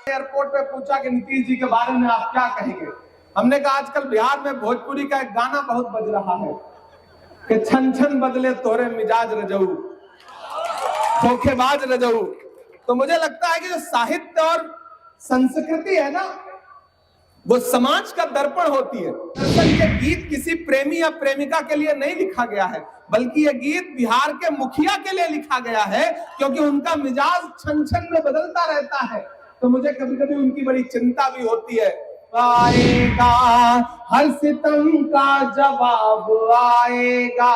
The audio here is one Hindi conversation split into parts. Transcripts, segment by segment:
एयरपोर्ट पे पूछा कि नीतीश जी के बारे में आप क्या कहेंगे। हमने कहा आजकल बिहार में भोजपुरी का एक गाना बहुत बज रहा है कि छन छन बदले तोरे मिजाज रजऊ, धोखेबाज रजऊ। तो मुझे लगता है कि जो साहित्य और संस्कृति है ना, वो समाज का दर्पण होती है। दरअसल ये गीत किसी प्रेमी या प्रेमिका के लिए नहीं लिखा गया है, बल्कि ये गीत बिहार के मुखिया के लिए लिखा गया है, क्योंकि उनका मिजाज छन छन में बदलता रहता है। तो मुझे कभी कभी उनकी बड़ी चिंता भी होती है। आएगा हर सितम का जवाब आएगा,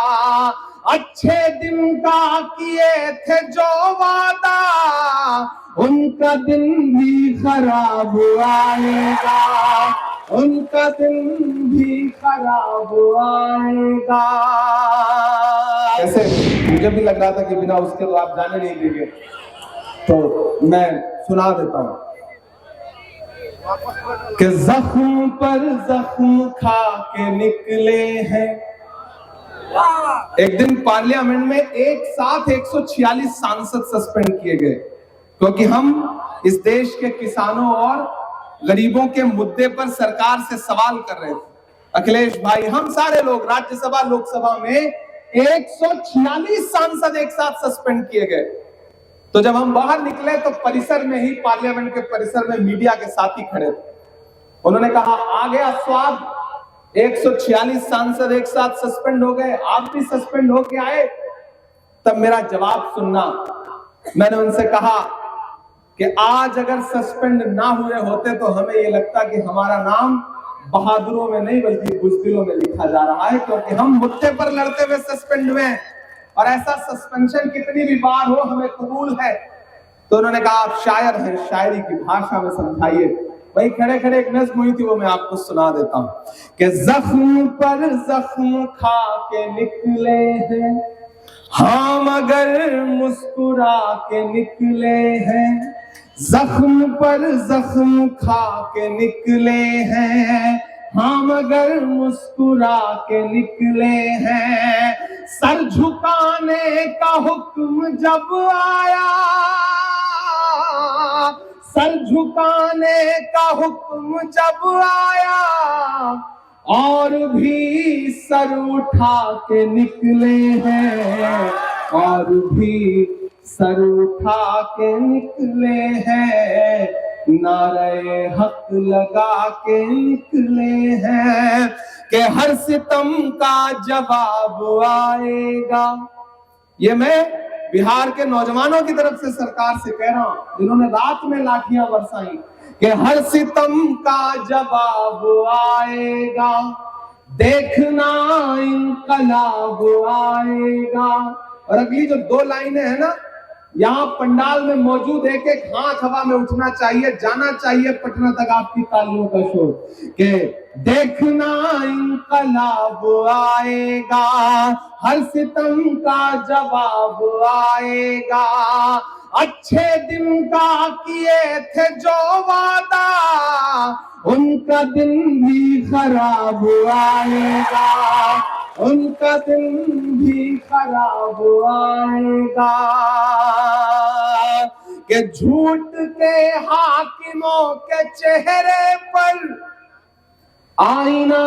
अच्छे दिन का किए थे जो वादा, उनका दिन भी खराब आएगा, उनका दिन भी खराब आएगा। ऐसे मुझे भी लग रहा था कि बिना उसके तो आप जाने नहीं देंगे, तो मैं सुना देता हूं कि जख्म पर जख्म खा के निकले हैं। एक दिन पार्लियामेंट में एक साथ 146 सांसद सस्पेंड किए गए, क्योंकि हम इस देश के किसानों और गरीबों के मुद्दे पर सरकार से सवाल कर रहे थे। अखिलेश भाई, हम सारे लोग राज्यसभा लोकसभा में 146 सांसद एक साथ सस्पेंड किए गए। तो जब हम बाहर निकले तो परिसर में ही, पार्लियामेंट के परिसर में मीडिया के साथी खड़े थे। उन्होंने कहा आ गया स्वाद, 146 सांसद एक साथ सस्पेंड हो गए, आप भी सस्पेंड होके आए। तब मेरा जवाब सुनना। मैंने उनसे कहा कि आज अगर सस्पेंड ना हुए होते तो हमें ये लगता कि हमारा नाम बहादुरों में नहीं बल्कि बुज़दिलों में लिखा जा रहा है, क्योंकि हम मुद्दे पर लड़ते हुए सस्पेंड हुए हैं और ऐसा सस्पेंशन कितनी भी बार हो हमें कबूल है। तो उन्होंने कहा आप शायर हैं, शायरी की भाषा में समझाइए। वही खड़े खड़े एक नज्म हुई थी, वो मैं आपको सुना देता हूं कि जख्म पर जख्म खा के निकले हैं हम, अगर मुस्कुरा के निकले हैं। जख्म पर जख्म खा के निकले हैं हम, अगर मुस्कुरा के निकले हैं। सर झुकाने का हुक्म जब आया, सर झुकाने का हुक्म जब आया, और भी सर उठा के निकले हैं, और भी सर उठा के निकले हैं। नारे हक लगा के निकले हैं कि हर सितम का जवाब आएगा। ये मैं बिहार के नौजवानों की तरफ से सरकार से कह रहा हूं, जिन्होंने रात में लाठियां बरसाई, कि हर सितम का जवाब आएगा, देखना इनकलाब आएगा। और अगली जो दो लाइनें हैं ना, यहाँ पंडाल में मौजूद एक एक हाथ हवा में उठना चाहिए, जाना चाहिए पटना तक आपकी तालियों का शोर, कि देखना इनकलाब आएगा, हर सितम का जवाब आएगा, अच्छे दिन का किए थे जो वादा, उनका दिन भी खराब आएगा, उनका दिन भी खराब आएगा। कि झूठ के हाकिमों के चेहरे पर आईना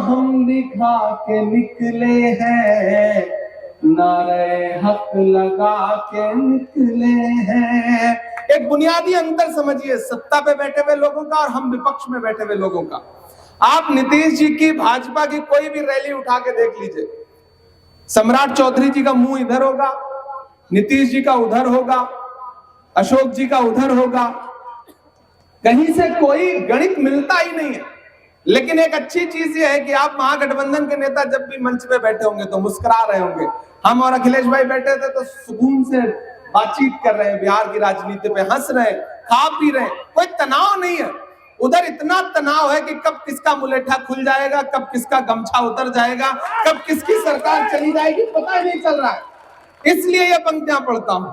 हम दिखा के निकले हैं, नारे हक लगा के निकले हैं। एक बुनियादी अंतर समझिए सत्ता पे बैठे हुए लोगों का और हम विपक्ष में बैठे हुए लोगों का। आप नीतीश जी की, भाजपा की कोई भी रैली उठा के देख लीजिए, सम्राट चौधरी जी का मुंह इधर होगा, नीतीश जी का उधर होगा, अशोक जी का उधर होगा, कहीं से कोई गणित मिलता ही नहीं है। लेकिन एक अच्छी चीज ये है कि आप महागठबंधन के नेता जब भी मंच पे बैठे होंगे तो मुस्कुरा रहे होंगे। हम और अखिलेश भाई बैठे थे तो सुकून से बातचीत कर रहे हैं, बिहार की राजनीति पे हंस रहे हैं, खा पी रहे हैं, कोई तनाव नहीं है। उधर इतना तनाव है कि कब किसका मुलेठा खुल जाएगा, कब किसका गमछा उतर जाएगा, कब किसकी सरकार चली जाएगी, पता ही नहीं चल रहा है। इसलिए ये पंक्तियां पढ़ता हूं।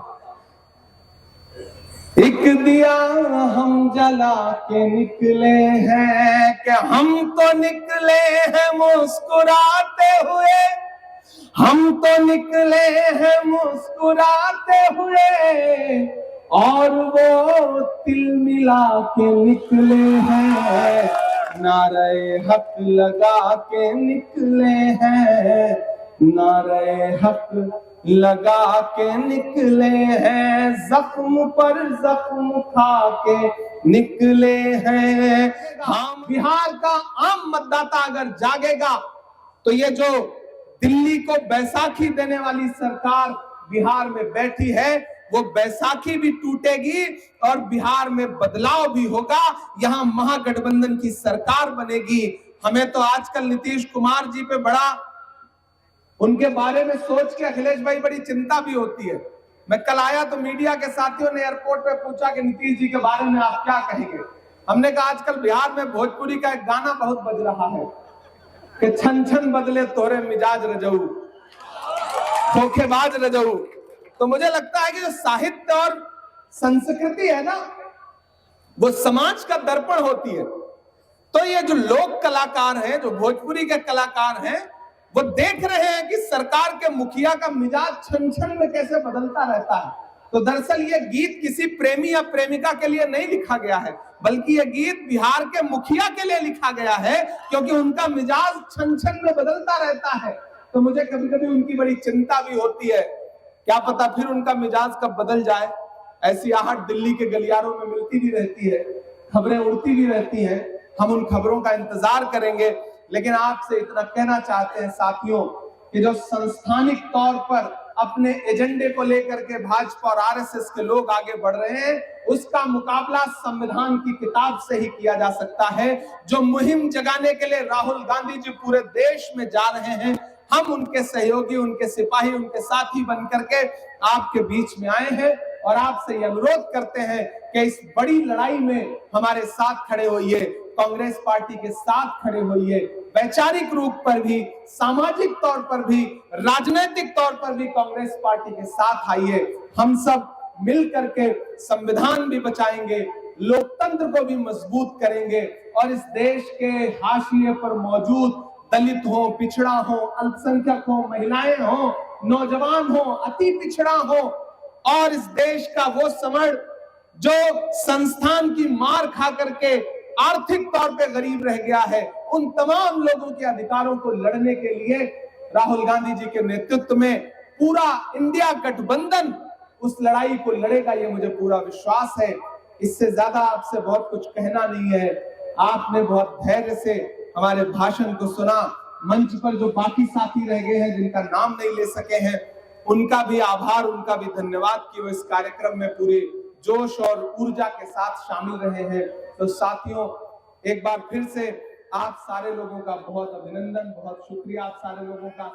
एक दिया हम जला के निकले हैं, कि हम तो निकले हैं मुस्कुराते हुए, हम तो निकले हैं मुस्कुराते हुए, और वो तिल मिला के निकले हैं, नारे हक लगा के निकले हैं, नारे हक लगा के निकले हैं, जख्म पर जख्म खा के निकले हैं। हम बिहार का आम मतदाता अगर जागेगा तो ये जो दिल्ली को बैसाखी देने वाली सरकार बिहार में बैठी है, वो बैसाखी भी टूटेगी और बिहार में बदलाव भी होगा। यहां महागठबंधन की सरकार बनेगी। हमें तो आजकल नीतीश कुमार जी पे बड़ा, उनके बारे में सोच के अखिलेश भाई बड़ी चिंता भी होती है। मैं कल आया तो मीडिया के साथियों ने एयरपोर्ट पे पूछा कि नीतीश जी के बारे में आप क्या कहेंगे। हमने कहा आजकल बिहार में भोजपुरी का एक गाना बहुत बज रहा है कि छन छन बदले तोरे मिजाज रजऊ, धोखेबाज रजऊ। तो मुझे लगता है कि जो साहित्य और संस्कृति है ना, वो समाज का दर्पण होती है। तो ये जो लोक कलाकार हैं, जो भोजपुरी के कलाकार हैं, वो देख रहे हैं कि सरकार के मुखिया का मिजाज छन छन में कैसे बदलता रहता है। तो दरअसल ये गीत किसी प्रेमी या प्रेमिका के लिए नहीं लिखा गया है, बल्कि ये गीत बिहार के मुखिया के लिए लिखा गया है, क्योंकि उनका मिजाज छन छन में बदलता रहता है। तो मुझे कभी कभी उनकी बड़ी चिंता भी होती है, क्या पता फिर उनका मिजाज कब बदल जाए। ऐसी आहट दिल्ली के गलियारों में मिलती भी रहती है, खबरें उड़ती भी रहती हैं। हम उन खबरों का इंतजार करेंगे, लेकिन आपसे इतना कहना चाहते हैं साथियों कि जो संस्थानिक तौर पर अपने एजेंडे को लेकर के भाजपा और आरएसएस के लोग आगे बढ़ रहे हैं, उसका मुकाबला संविधान की किताब से ही किया जा सकता है। जो मुहिम जगाने के लिए राहुल गांधी जी पूरे देश में जा रहे हैं, हम उनके सहयोगी, उनके सिपाही, उनके साथी बन करके आपके बीच में आए हैं और आपसे ये अनुरोध करते हैं कि इस बड़ी लड़ाई में हमारे साथ खड़े होइए, कांग्रेस पार्टी के साथ खड़े होइए। वैचारिक रूप पर भी, सामाजिक तौर पर भी, राजनीतिक तौर पर भी कांग्रेस पार्टी के साथ आइए। हम सब मिल करके संविधान भी बचाएंगे, लोकतंत्र को भी मजबूत करेंगे और इस देश के हाशिए पर मौजूद दलित हो, पिछड़ा हो, अल्पसंख्यक हो, महिलाएं हो, नौजवान हो, अति पिछड़ा हो और इस देश का वो समण जो संस्थान की मार खा करके आर्थिक तौर पे गरीब रह गया है, उन तमाम लोगों के अधिकारों को लड़ने के लिए राहुल गांधी जी के नेतृत्व में पूरा इंडिया गठबंधन उस लड़ाई को लड़ेगा, ये मुझे पूरा विश्वास है। इससे ज्यादा आपसे बहुत कुछ कहना नहीं है। आपने बहुत धैर्य से हमारे भाषण को सुना। मंच पर जो बाकी साथी रह गए हैं, जिनका नाम नहीं ले सके हैं, उनका भी आभार, उनका भी धन्यवाद कि वो इस कार्यक्रम में पूरे जोश और ऊर्जा के साथ शामिल रहे हैं। तो साथियों, एक बार फिर से आप सारे लोगों का बहुत अभिनंदन, बहुत शुक्रिया आप सारे लोगों का।